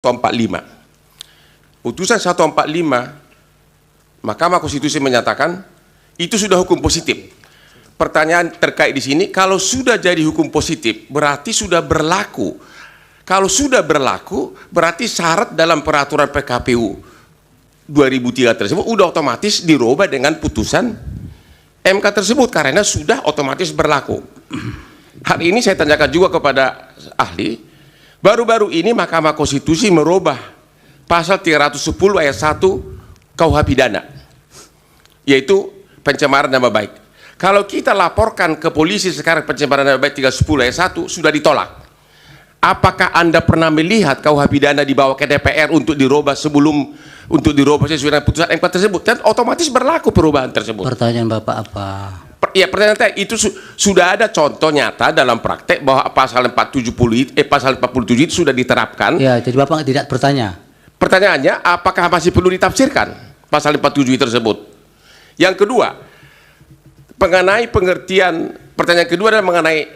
145. Putusan 145 Mahkamah Konstitusi menyatakan itu sudah hukum positif. Pertanyaan terkait di sini, kalau sudah jadi hukum positif berarti sudah berlaku. Kalau sudah berlaku berarti syarat dalam peraturan PKPU 2003 tersebut sudah otomatis dirubah dengan putusan MK tersebut karena sudah otomatis berlaku. Hari ini saya tanyakan juga kepada ahli. Baru-baru ini Mahkamah Konstitusi merubah pasal 310 ayat 1 KUH pidana, yaitu pencemaran nama baik. Kalau kita laporkan ke polisi sekarang pencemaran nama baik 310 ayat 1 sudah ditolak. Apakah Anda pernah melihat KUH pidana dibawa ke DPR untuk dirubah sesuai dengan putusan MK tersebut? Dan otomatis berlaku perubahan tersebut. Pertanyaan Bapak apa? Ya, pertanyaan saya itu sudah ada contoh nyata dalam praktek bahwa pasal 470 pasal 47 itu sudah diterapkan. Ya, jadi Bapak tidak bertanya. Pertanyaannya, apakah masih perlu ditafsirkan pasal 47 tersebut? Yang kedua, mengenai pengertian, pertanyaan kedua adalah mengenai